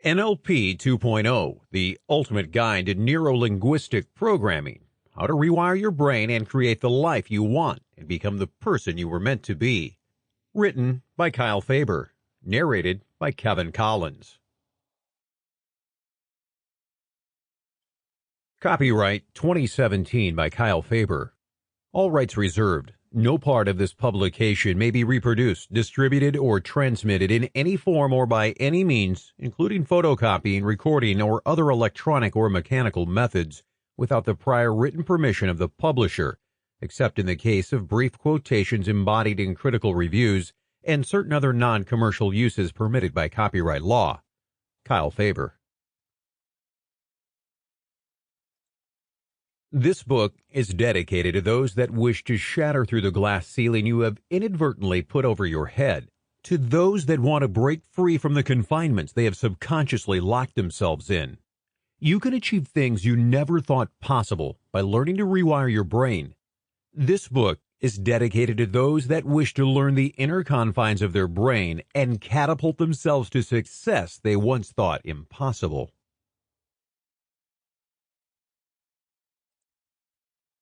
NLP 2.0, the ultimate guide to Neuro Linguistic Programming. How to rewire your brain and create the life you want and become the person you were meant to be. Written by Faber. Narrated by Kollins. Copyright 2017 by Faber. All rights reserved. No part of this publication may be reproduced, distributed, or transmitted in any form or by any means, including photocopying, recording, or other electronic or mechanical methods, without the prior written permission of the publisher, except in the case of brief quotations embodied in critical reviews and certain other non-commercial uses permitted by copyright law. Faber. This book is dedicated to those that wish to shatter through the glass ceiling you have inadvertently put over your head, to those that want to break free from the confinements they have subconsciously locked themselves in. You can achieve things you never thought possible by learning to rewire your brain. This book is dedicated to those that wish to learn the inner confines of their brain and catapult themselves to success they once thought impossible.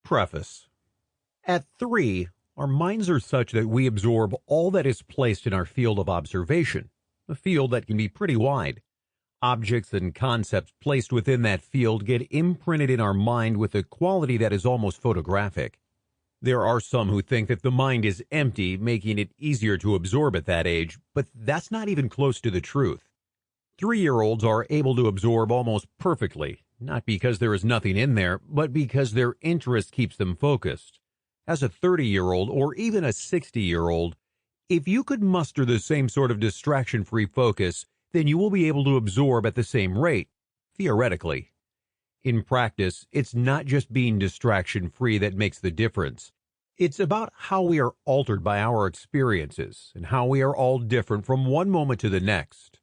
Preface. At 3, our minds are such that we absorb all that is placed in our field of observation, a field that can be pretty wide. Objects and concepts placed within that field get imprinted in our mind with a quality that is almost photographic. There are some who think that the mind is empty, making it easier to absorb at that age, but that's not even close to the truth. 3-year-olds are able to absorb almost perfectly, not because there is nothing in there, but because their interest keeps them focused. As a 30-year-old or even a 60-year-old, if you could muster the same sort of distraction-free focus, then you will be able to absorb at the same rate, theoretically. In practice, it's not just being distraction-free that makes the difference. It's about how we are altered by our experiences and how we are all different from one moment to the next.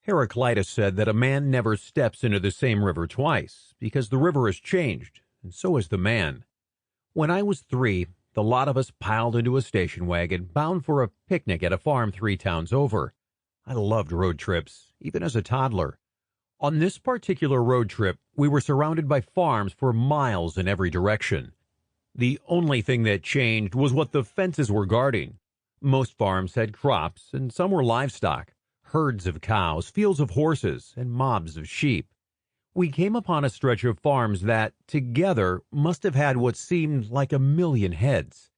Heraclitus said that a man never steps into the same river twice, because the river has changed, and so has the man. When I was 3, the lot of us piled into a station wagon, bound for a picnic at a farm 3 towns over. I loved road trips, even as a toddler. On this particular road trip, we were surrounded by farms for miles in every direction. The only thing that changed was what the fences were guarding. Most farms had crops, and some were livestock. Herds of cows, fields of horses, and mobs of sheep. We came upon a stretch of farms that, together, must have had what seemed like 1,000,000 heads.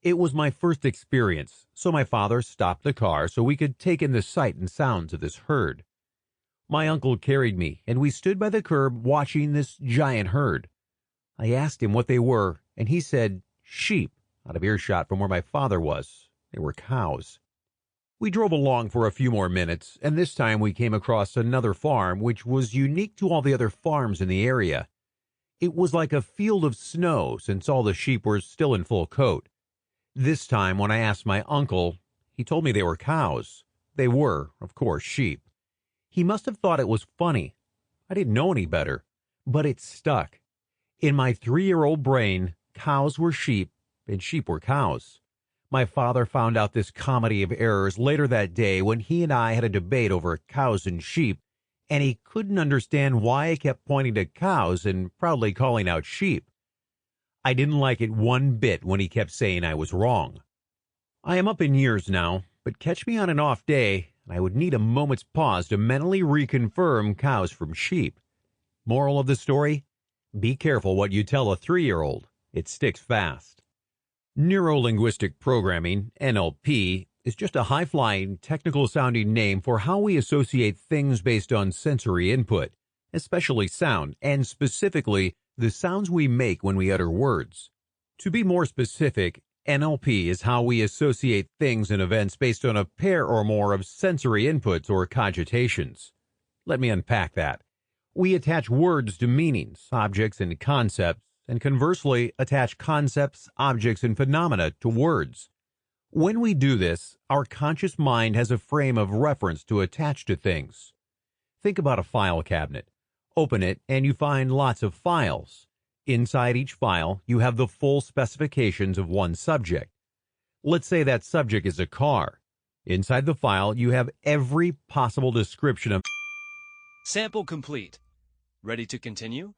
It was my first experience, so my father stopped the car so we could take in the sight and sounds of this herd. My uncle carried me, and we stood by the curb watching this giant herd. I asked him what they were, and he said, sheep, out of earshot from where my father was. They were cows. We drove along for a few more minutes, and this time we came across another farm which was unique to all the other farms in the area. It was like a field of snow since all the sheep were still in full coat. This time when I asked my uncle, he told me they were cows. They were, of course, sheep. He must have thought it was funny. I didn't know any better, but it stuck. In my 3-year-old brain, cows were sheep and sheep were cows. My father found out this comedy of errors later that day when he and I had a debate over cows and sheep, and he couldn't understand why I kept pointing to cows and proudly calling out sheep. I didn't like it one bit when he kept saying I was wrong. I am up in years now, but catch me on an off day, and I would need a moment's pause to mentally reconfirm cows from sheep. Moral of the story? Be careful what you tell a 3-year-old. It sticks fast. Neuro Linguistic Programming, NLP, is just a high-flying, technical-sounding name for how we associate things based on sensory input, especially sound, and specifically the sounds we make when we utter words. To be more specific, NLP is how we associate things and events based on a pair or more of sensory inputs or cogitations. Let me unpack that. We attach words to meanings, objects, and concepts, and conversely attach concepts, objects, and phenomena to words. When we do this, our conscious mind has a frame of reference to attach to things. Think about a file cabinet. Open it, and you find lots of files. Inside each file, you have the full specifications of one subject. Let's say that subject is a car. Inside the file, you have every possible description of Sample complete. Ready to continue?